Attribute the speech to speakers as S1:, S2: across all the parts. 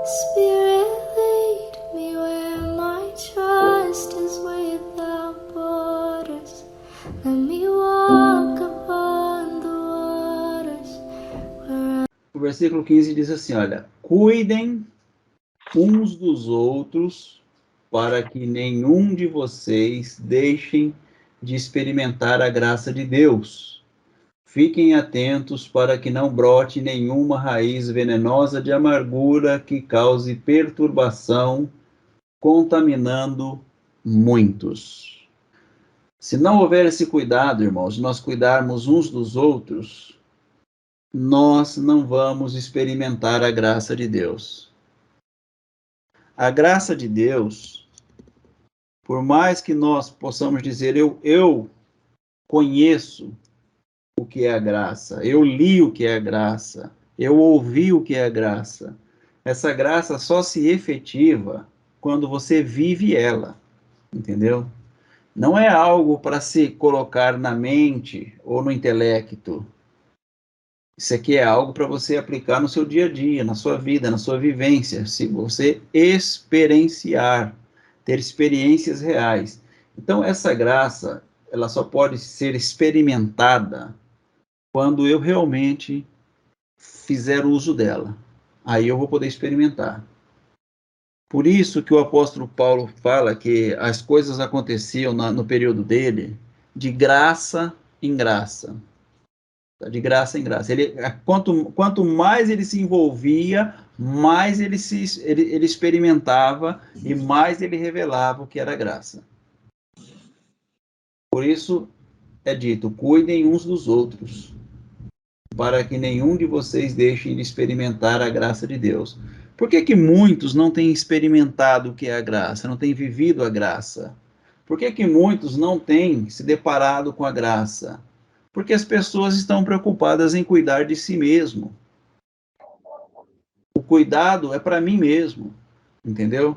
S1: Spirit, lead me where my trust is without borders. Let me walk upon the waters.
S2: O versículo 15 diz assim, olha, cuidem uns dos outros para que nenhum de vocês deixem de experimentar a graça de Deus. Fiquem atentos para que não brote nenhuma raiz venenosa de amargura que cause perturbação, contaminando muitos. Se não houver esse cuidado, irmãos, de nós cuidarmos uns dos outros, nós não vamos experimentar a graça de Deus. A graça de Deus, por mais que nós possamos dizer, eu conheço o que é a graça, eu li o que é a graça, eu ouvi o que é a graça. Essa graça só se efetiva quando você vive ela, entendeu? Não é algo para se colocar na mente ou no intelecto. Isso aqui é algo para você aplicar no seu dia a dia, na sua vida, na sua vivência, se você experienciar, ter experiências reais. Então, essa graça, ela só pode ser experimentada quando eu realmente fizer uso dela. Aí eu vou poder experimentar. Por isso que o apóstolo Paulo fala que as coisas aconteciam no período dele de graça em graça. De graça em graça. Quanto mais ele se envolvia, mais ele experimentava e mais ele revelava o que era graça. Por isso é dito, cuidem uns dos outros, para que nenhum de vocês deixe de experimentar a graça de Deus. Por que muitos não têm experimentado o que é a graça, não têm vivido a graça? Por que muitos não têm se deparado com a graça? Porque as pessoas estão preocupadas em cuidar de si mesmo. O cuidado é para mim mesmo, entendeu?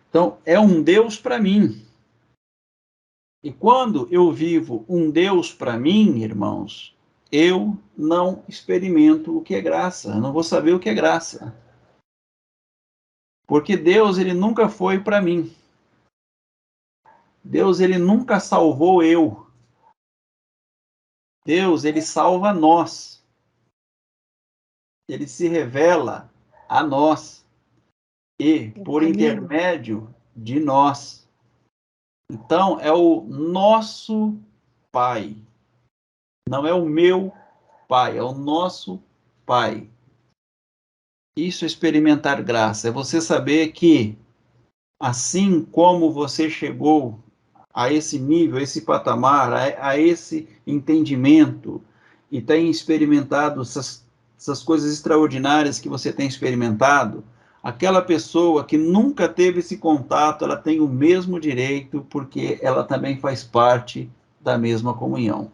S2: Então, é um Deus para mim. E quando eu vivo um Deus para mim, irmãos, eu não experimento o que é graça, eu não vou saber o que é graça. Porque Deus, ele nunca foi para mim. Deus, ele nunca salvou eu. Deus, ele salva nós. Ele se revela a nós e por intermédio de nós. Então, é o nosso Pai. Não é o meu Pai, é o nosso Pai. Isso é experimentar graça. É você saber que, assim como você chegou a esse nível, a esse patamar, a esse entendimento, e tem experimentado essas coisas extraordinárias que você tem experimentado, aquela pessoa que nunca teve esse contato, ela tem o mesmo direito, porque ela também faz parte da mesma comunhão.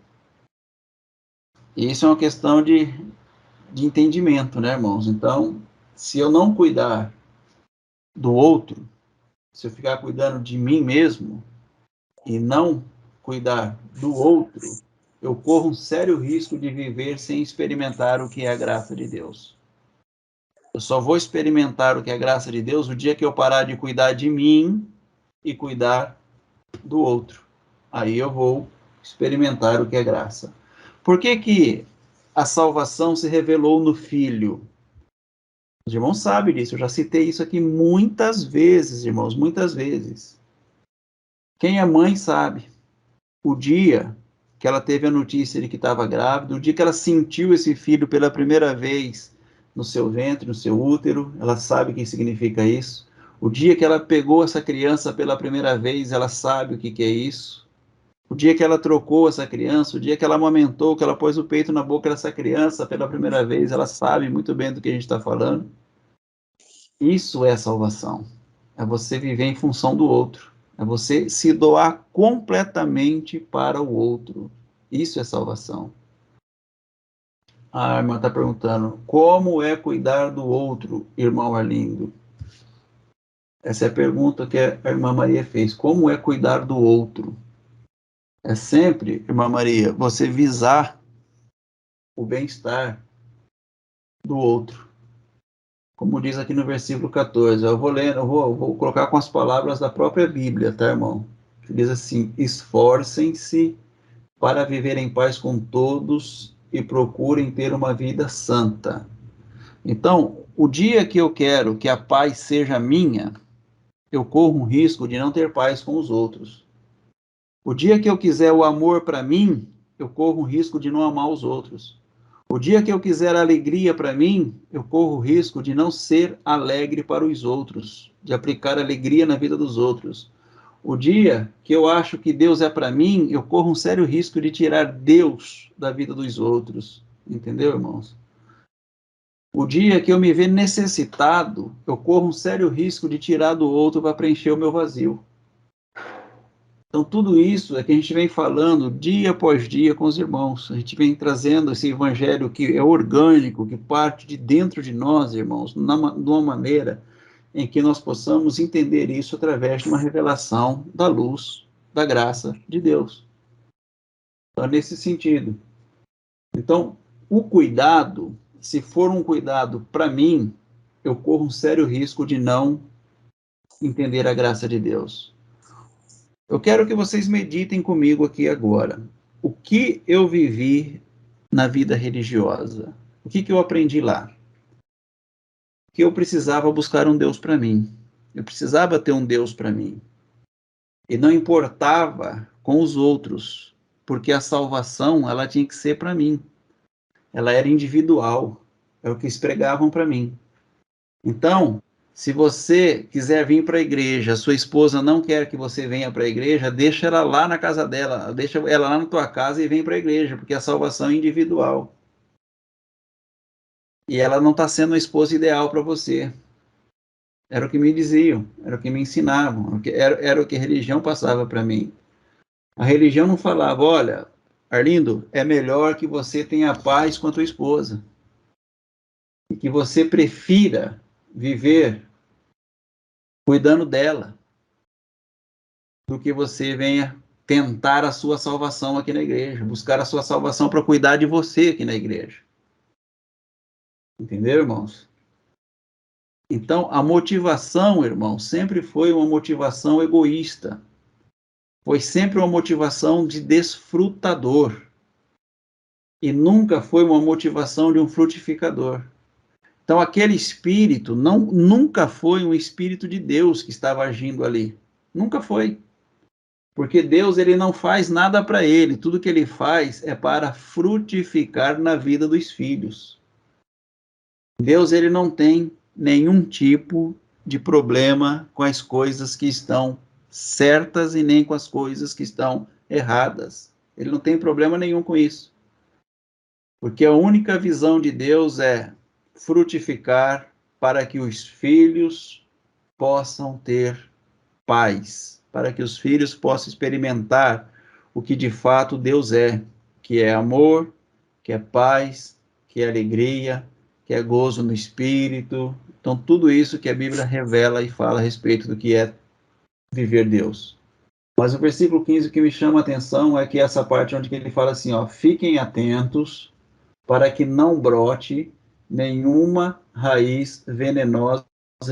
S2: E isso é uma questão de entendimento, né, irmãos? Então, se eu não cuidar do outro, se eu ficar cuidando de mim mesmo e não cuidar do outro, eu corro um sério risco de viver sem experimentar o que é a graça de Deus. Eu só vou experimentar o que é a graça de Deus o dia que eu parar de cuidar de mim e cuidar do outro. Aí eu vou experimentar o que é graça. Por que a salvação se revelou no Filho? Os irmãos sabem disso, eu já citei isso aqui muitas vezes, irmãos, muitas vezes. Quem é mãe sabe. O dia que ela teve a notícia de que estava grávida, o dia que ela sentiu esse filho pela primeira vez no seu ventre, no seu útero, ela sabe o que significa isso. O dia que ela pegou essa criança pela primeira vez, ela sabe o que é isso. O dia que ela trocou essa criança, o dia que ela amamentou, que ela pôs o peito na boca dessa criança pela primeira vez, ela sabe muito bem do que a gente está falando. Isso é salvação. É você viver em função do outro. É você se doar completamente para o outro. Isso é salvação. A irmã está perguntando, como é cuidar do outro, irmão Arlindo? Essa é a pergunta que a irmã Maria fez. Como é cuidar do outro? É sempre, irmã Maria, você visar o bem-estar do outro. como diz aqui no versículo 14. Eu vou ler, vou colocar com as palavras da própria Bíblia, tá, irmão? Que diz assim: esforcem-se para viver em paz com todos e procurem ter uma vida santa. Então, o dia que eu quero que a paz seja minha, eu corro um risco de não ter paz com os outros. O dia que eu quiser o amor para mim, eu corro um risco de não amar os outros. O dia que eu quiser alegria para mim, eu corro o risco de não ser alegre para os outros, de aplicar alegria na vida dos outros. O dia que eu acho que Deus é para mim, eu corro um sério risco de tirar Deus da vida dos outros. Entendeu, irmãos? O dia que eu me ver necessitado, eu corro um sério risco de tirar do outro para preencher o meu vazio. Então, tudo isso é que a gente vem falando dia após dia com os irmãos. A gente vem trazendo esse evangelho que é orgânico, que parte de dentro de nós, irmãos, de uma maneira em que nós possamos entender isso através de uma revelação da luz, da graça de Deus. Então, é nesse sentido. Então, o cuidado, se for um cuidado para mim, eu corro um sério risco de não entender a graça de Deus. Eu quero que vocês meditem comigo aqui agora. O que eu vivi na vida religiosa? O que eu aprendi lá? Que eu precisava buscar um Deus para mim. Eu precisava ter um Deus para mim. E não importava com os outros, porque a salvação ela tinha que ser para mim. Ela era individual. É o que eles pregavam para mim. Então, se você quiser vir para a igreja, sua esposa não quer que você venha para a igreja, deixa ela lá na casa dela, deixa ela lá na tua casa e vem para a igreja, porque a salvação é individual. E ela não está sendo a esposa ideal para você. Era o que me diziam, era o que me ensinavam, era o que a religião passava para mim. A religião não falava, olha, Arlindo, é melhor que você tenha paz com a tua esposa. E que você prefira viver cuidando dela, do que você venha tentar a sua salvação aqui na igreja, buscar a sua salvação para cuidar de você aqui na igreja. Entendeu, irmãos? Então, a motivação, irmão, sempre foi uma motivação egoísta. Foi sempre uma motivação de desfrutador. E nunca foi uma motivação de um frutificador. Então, aquele espírito nunca foi um espírito de Deus que estava agindo ali. Nunca foi. Porque Deus ele não faz nada para ele, tudo que ele faz é para frutificar na vida dos filhos. Deus ele não tem nenhum tipo de problema com as coisas que estão certas e nem com as coisas que estão erradas. Ele não tem problema nenhum com isso. Porque a única visão de Deus é frutificar para que os filhos possam ter paz, para que os filhos possam experimentar o que de fato Deus é, que é amor, que é paz, que é alegria, que é gozo no espírito. Então, tudo isso que a Bíblia revela e fala a respeito do que é viver Deus. Mas o versículo 15 que me chama a atenção é que essa parte onde ele fala assim, ó, fiquem atentos para que não brote nenhuma raiz venenosa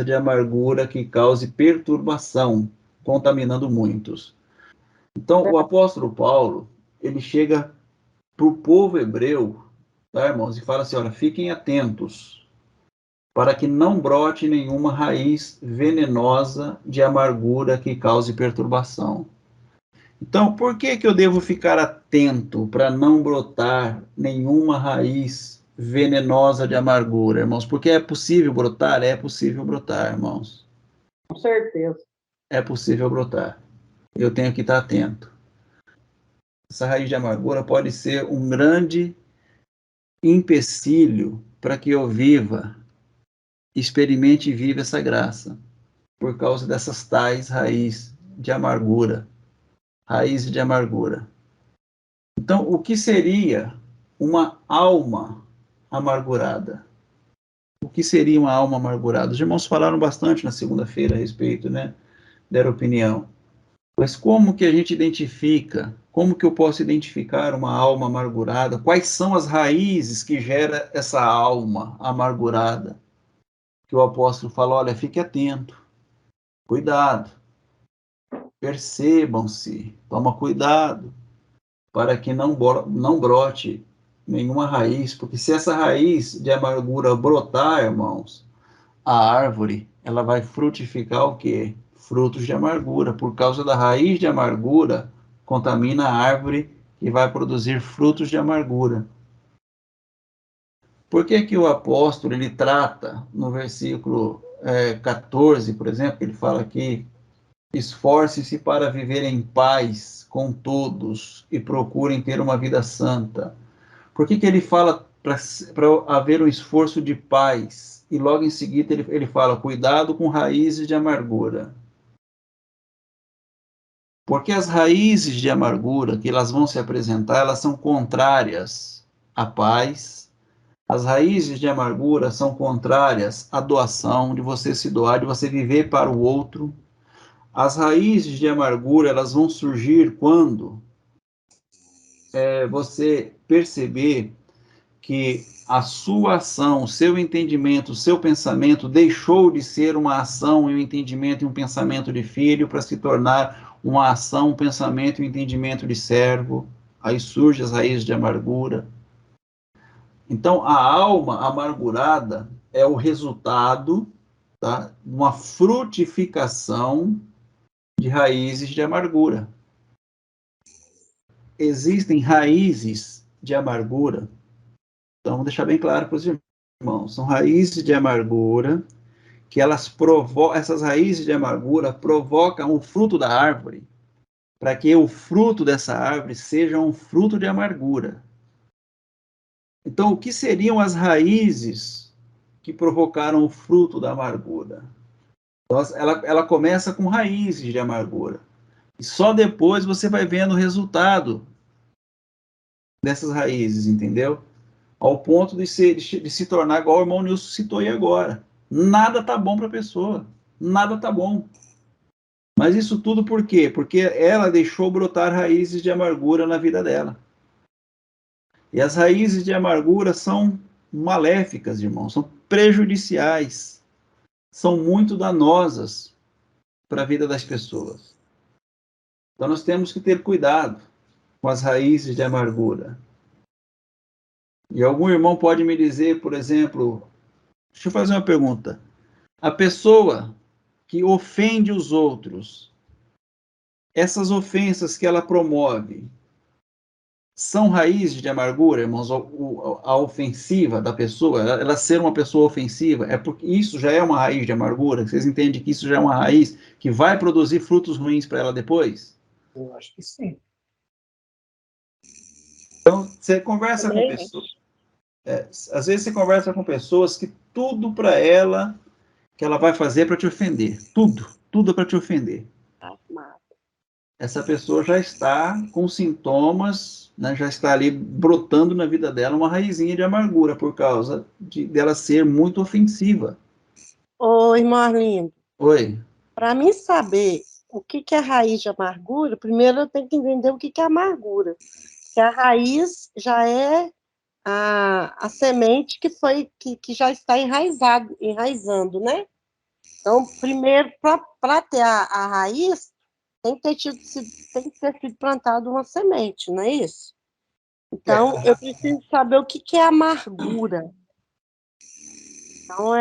S2: de amargura que cause perturbação, contaminando muitos. Então, o apóstolo Paulo, ele chega para o povo hebreu, tá, irmãos, e fala assim, olha, fiquem atentos para que não brote nenhuma raiz venenosa de amargura que cause perturbação. Então, por que eu devo ficar atento para não brotar nenhuma raiz venenosa de amargura, irmãos? Porque é possível brotar? É possível brotar, irmãos.
S3: Com certeza.
S2: É possível brotar. Eu tenho que estar atento. Essa raiz de amargura pode ser um grande empecilho para que eu viva, experimente e viva essa graça, por causa dessas tais raízes de amargura. Raiz de amargura. Então, o que seria uma alma amargurada? O que seria uma alma amargurada? Os irmãos falaram bastante na segunda-feira a respeito, né? Deram opinião. Mas como que a gente identifica? Como que eu posso identificar uma alma amargurada? Quais são as raízes que gera essa alma amargurada? que o apóstolo fala, olha, fique atento, cuidado, percebam-se, toma cuidado, para que não brote nenhuma raiz, porque se essa raiz de amargura brotar, irmãos, a árvore, ela vai frutificar o quê? Frutos de amargura. Por causa da raiz de amargura, contamina a árvore e vai produzir frutos de amargura. Por que que o apóstolo, ele trata, no versículo 14, por exemplo, ele fala aqui, esforcem-se para viver em paz com todos e procurem ter uma vida santa. Por que que ele fala para haver um esforço de paz? E logo em seguida ele fala, cuidado com raízes de amargura. Porque as raízes de amargura que elas vão se apresentar, elas são contrárias à paz. As raízes de amargura são contrárias à doação, de você se doar, de você viver para o outro. As raízes de amargura, elas vão surgir quando você perceber que a sua ação, o seu entendimento, o seu pensamento deixou de ser uma ação e um entendimento e um pensamento de filho para se tornar uma ação, um pensamento e um entendimento de servo. Aí surgem as raízes de amargura. Então, a alma amargurada é o resultado, tá, de uma frutificação de raízes de amargura. Existem raízes de amargura. Então, vamos deixar bem claro para os irmãos. São raízes de amargura que essas raízes de amargura provocam o fruto da árvore para que o fruto dessa árvore seja um fruto de amargura. Então, o que seriam as raízes que provocaram o fruto da amargura? Então, ela começa com raízes de amargura. E só depois você vai vendo o resultado dessas raízes, entendeu? Ao ponto de se tornar igual o irmão Nilson citou aí agora. Nada tá bom para a pessoa. Nada tá bom. Mas isso tudo por quê? Porque ela deixou brotar raízes de amargura na vida dela. E as raízes de amargura são maléficas, irmãos, são prejudiciais, são muito danosas para a vida das pessoas. Então nós temos que ter cuidado com as raízes de amargura. E algum irmão pode me dizer, por exemplo, deixa eu fazer uma pergunta. A pessoa que ofende os outros, essas ofensas que ela promove, são raízes de amargura, irmãos? A ofensiva da pessoa, ela ser uma pessoa ofensiva, é porque isso já é uma raiz de amargura? Vocês entendem que isso já é uma raiz que vai produzir frutos ruins para ela depois?
S3: Eu acho que sim.
S2: Então, você conversa com pessoas... às vezes você conversa com pessoas que tudo para ela, que ela vai fazer para te ofender. Tudo é para te ofender. Essa pessoa já está com sintomas, né, já está ali brotando na vida dela uma raizinha de amargura por causa dela ser muito ofensiva.
S4: Oi, irmão Arlindo.
S2: Oi.
S4: Para mim saber o que é raiz de amargura, primeiro eu tenho que entender o que é amargura. Que a raiz já é a semente que já está enraizando, né? Então, primeiro, para ter a raiz, tem que ter sido plantado uma semente, não é isso? Então, eu preciso saber o que é amargura. Então,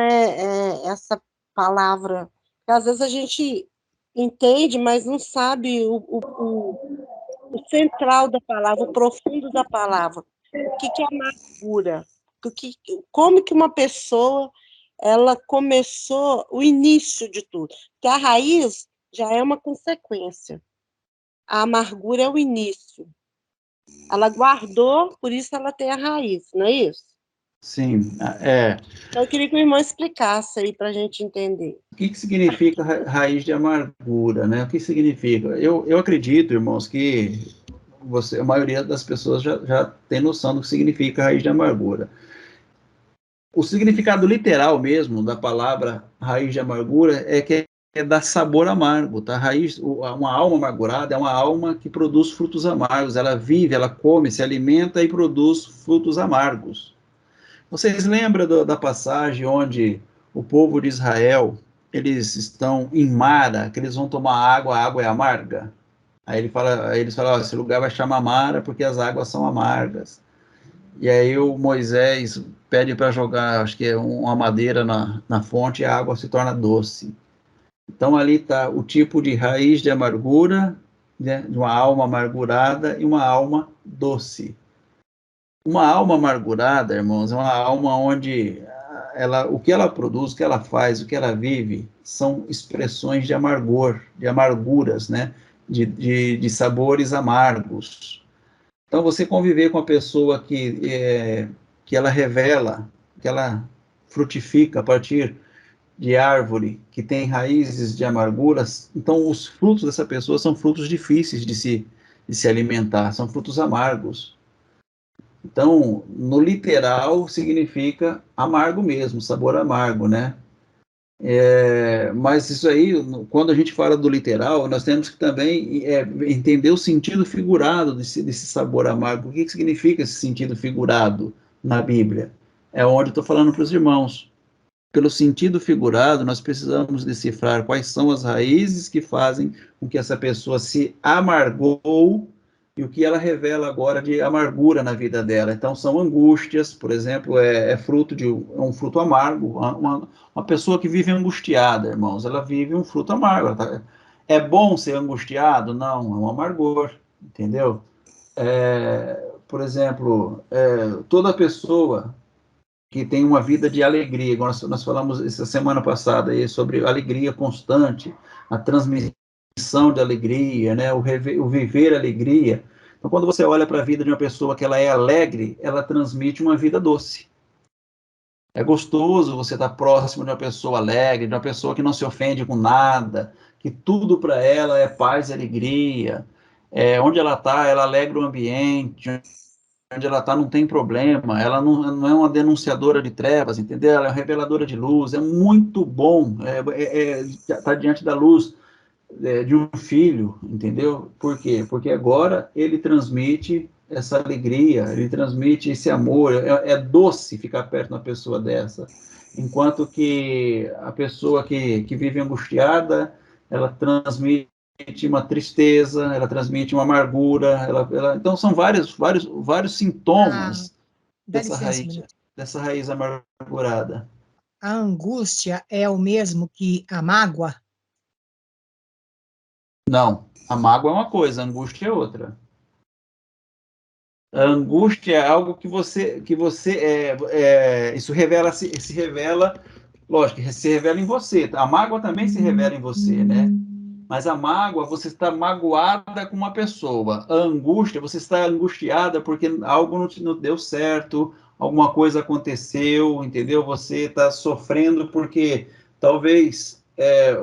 S4: essa palavra, que às vezes a gente entende, mas não sabe o central da palavra, o profundo da palavra. O que é amargura? Como que uma pessoa ela começou o início de tudo? Porque a raiz já é uma consequência. A amargura é o início. Ela guardou, por isso ela tem a raiz, não é isso?
S2: Sim,
S4: Então, eu queria que o irmão explicasse aí para a gente entender.
S2: O que significa raiz de amargura, né? O que significa? Eu acredito, irmãos, que a maioria das pessoas já tem noção do que significa raiz de amargura. O significado literal mesmo da palavra raiz de amargura é que dá sabor amargo, tá? Uma alma amargurada é uma alma que produz frutos amargos. Ela vive, ela come, se alimenta e produz frutos amargos. Vocês lembram da passagem onde o povo de Israel, eles estão em Mara, que eles vão tomar água, a água é amarga. Aí eles falam, esse lugar vai chamar Mara porque as águas são amargas. E aí o Moisés pede para jogar, acho que é uma madeira na fonte e a água se torna doce. Então ali está o tipo de raiz de amargura, né, de uma alma amargurada e uma alma doce. Uma alma amargurada, irmãos, é uma alma onde o que ela produz, o que ela faz, o que ela vive, são expressões de amargor, de amarguras, né? De sabores amargos. Então, você conviver com a pessoa que ela revela, que ela frutifica a partir de árvore que tem raízes de amarguras, então os frutos dessa pessoa são frutos difíceis de se alimentar, são frutos amargos. Então, no literal, significa amargo mesmo, sabor amargo, né? Mas isso aí, quando a gente fala do literal, nós temos que também entender o sentido figurado desse sabor amargo. O que significa esse sentido figurado na Bíblia? É onde eu estou falando para os irmãos. Pelo sentido figurado, nós precisamos decifrar quais são as raízes que fazem com que essa pessoa se amargou e o que ela revela agora de amargura na vida dela. Então, são angústias, por exemplo, é fruto de um fruto amargo. Uma pessoa que vive angustiada, irmãos, ela vive um fruto amargo. É bom ser angustiado? Não, é um amargor, entendeu? Por exemplo, toda pessoa que tem uma vida de alegria. Nós falamos essa semana passada aí sobre alegria constante, a transmissão de alegria, né? O viver alegria. Então, quando você olha para a vida de uma pessoa que ela é alegre, ela transmite uma vida doce. É gostoso você estar próximo de uma pessoa alegre, de uma pessoa que não se ofende com nada, que tudo para ela é paz e alegria. Onde ela está, ela alegra o ambiente, onde ela está não tem problema, ela não é uma denunciadora de trevas, entendeu? Ela é uma reveladora de luz, é muito bom estar diante da luz de um filho, entendeu? Por quê? Porque agora ele transmite essa alegria, ele transmite esse amor, é doce ficar perto de uma pessoa dessa, enquanto que a pessoa que vive angustiada, ela transmite uma tristeza, ela transmite uma amargura, então são vários
S3: Ah,
S2: sintomas
S3: dá licença um minuto.
S2: dessa raiz amargurada.
S3: A angústia é o mesmo que a mágoa?
S2: Não, a mágoa é uma coisa, a angústia é outra. A angústia é algo isso se revela, lógico, se revela em você. A mágoa também se revela em você, né? Mas a mágoa, você está magoada com uma pessoa. A angústia, você está angustiada porque algo não deu certo, alguma coisa aconteceu, entendeu? Você está sofrendo porque talvez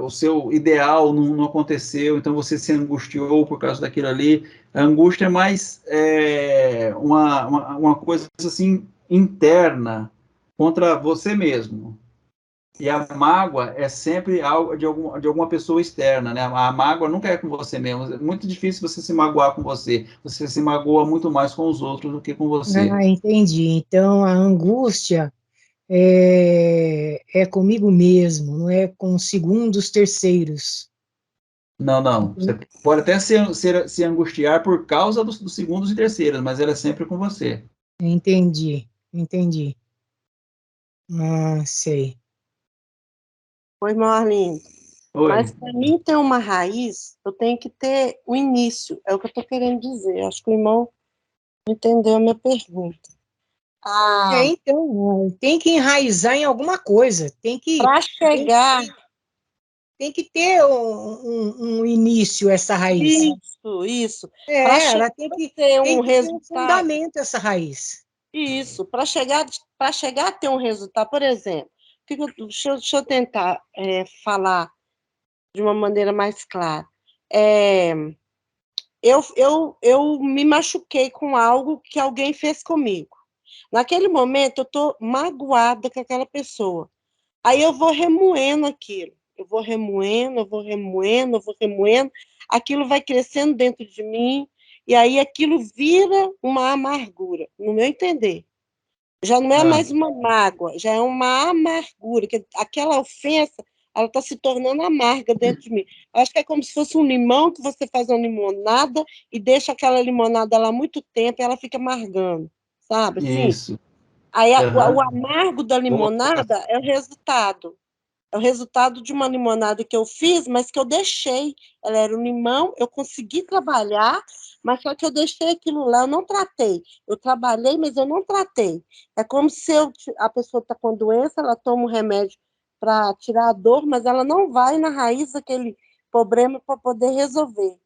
S2: o seu ideal não aconteceu, então você se angustiou por causa daquilo ali. A angústia é mais uma coisa assim interna contra você mesmo. E a mágoa é sempre algo de alguma pessoa externa, né? A mágoa nunca é com você mesmo. É muito difícil você se magoar com você. Você se magoa muito mais com os outros do que com você.
S3: Ah, entendi. Então, a angústia é comigo mesmo, não é com segundos terceiros.
S2: Não, não. Você pode até se angustiar por causa dos segundos e terceiros, mas ela é sempre com você.
S3: Entendi, entendi. Ah, sei.
S4: Oi, Marlindo.
S2: Oi.
S4: Mas para mim ter uma raiz, eu tenho que ter o início. É o que eu estou querendo dizer. Acho que o irmão entendeu a minha pergunta.
S3: Então, tem que enraizar em alguma coisa,
S4: Para chegar.
S3: Tem que ter um início, essa raiz.
S4: Isso.
S3: Ela tem que ter um
S4: resultado.
S3: fundamento, essa raiz.
S4: Isso. Para chegar a ter um resultado, por exemplo, deixa eu tentar falar de uma maneira mais clara. Eu me machuquei com algo que alguém fez comigo. Naquele momento, eu estou magoada com aquela pessoa. Aí eu vou remoendo aquilo. Eu vou remoendo. Aquilo vai crescendo dentro de mim. E aí aquilo vira uma amargura, no meu entender. Já não é
S2: Ah,
S4: mais uma mágoa, já é uma amargura, que aquela ofensa, ela está se tornando amarga dentro de mim. Eu acho que é como se fosse um limão, que você faz uma limonada e deixa aquela limonada lá muito tempo e ela fica amargando, sabe, assim?
S2: isso.
S4: Aí o
S2: Aham.
S4: amargo da
S2: Boa
S4: limonada
S2: colocação.
S4: é o resultado. É o resultado de uma limonada que eu fiz, mas que eu deixei. Ela era um limão, eu consegui trabalhar, mas só que eu deixei aquilo lá, eu não tratei. Eu trabalhei, mas eu não tratei. É como se a pessoa está com doença, ela toma um remédio para tirar a dor, mas ela não vai na raiz daquele problema para poder resolver.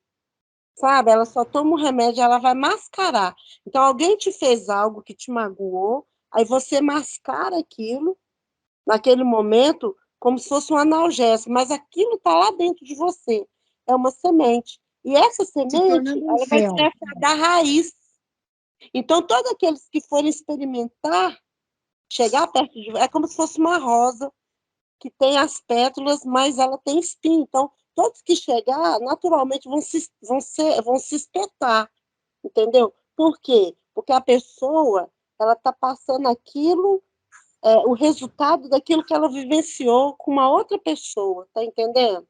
S4: Sabe? Ela só toma o remédio, ela vai mascarar. Então, alguém te fez algo que te magoou, aí você mascara aquilo naquele momento como se fosse um analgésico, mas aquilo está lá dentro de você. É uma semente. E essa
S3: Se
S4: semente,
S3: tornando um
S4: ela vai se
S3: fel.
S4: da raiz. Então, todos aqueles que forem experimentar, chegar perto de... É como se fosse uma rosa que tem as pétalas, mas ela tem espinho. Então, todos que chegar, naturalmente, vão se espetar, entendeu? Por quê? Porque a pessoa, ela está passando aquilo, o resultado daquilo que ela vivenciou com uma outra pessoa, tá entendendo?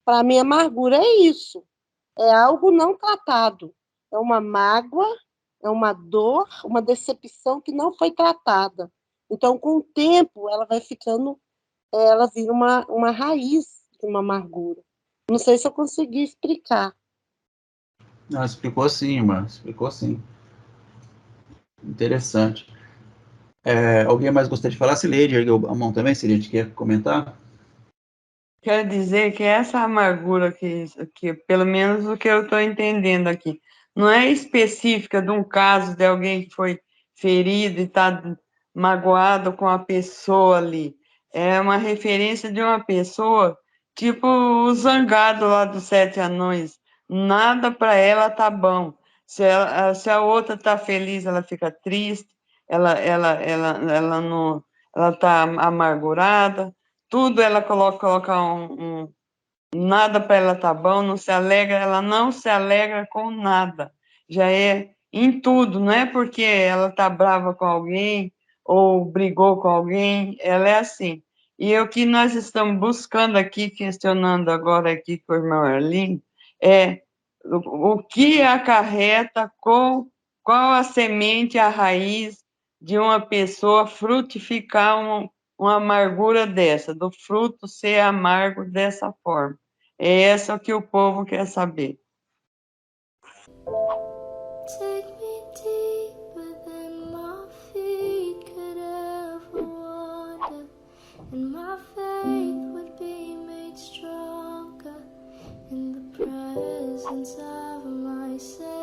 S4: Para mim, amargura é isso, é algo não tratado, é uma mágoa, é uma dor, uma decepção que não foi tratada. Então, com o tempo, ela vai ficando, ela vira uma raiz de uma amargura. Não sei se eu consegui explicar.
S2: Não, explicou sim, irmã. Explicou sim. Interessante. Alguém mais gostaria de falar? Cileide ergueu a mão também. Cileide, quer comentar?
S5: Quer dizer que essa amargura que pelo menos o que eu estou entendendo aqui, não é específica de um caso de alguém que foi ferido e está magoado com a pessoa ali. É uma referência de uma pessoa, tipo o zangado lá dos Sete Anões. Nada para ela tá bom. Se a outra tá feliz, ela fica triste, ela não, ela tá amargurada, tudo ela coloca nada para ela tá bom, não se alegra, ela não se alegra com nada. Já é em tudo, não é porque ela tá brava com alguém ou brigou com alguém, ela é assim. E o que nós estamos buscando aqui, questionando agora aqui com o irmão Arlindo, é o que acarreta com qual a semente, a raiz de uma pessoa frutificar uma amargura dessa, do fruto ser amargo dessa forma. É essa que o povo quer saber.
S1: Take me deeper than my feet could ever wander, and my faith would be made stronger in the presence of my Savior.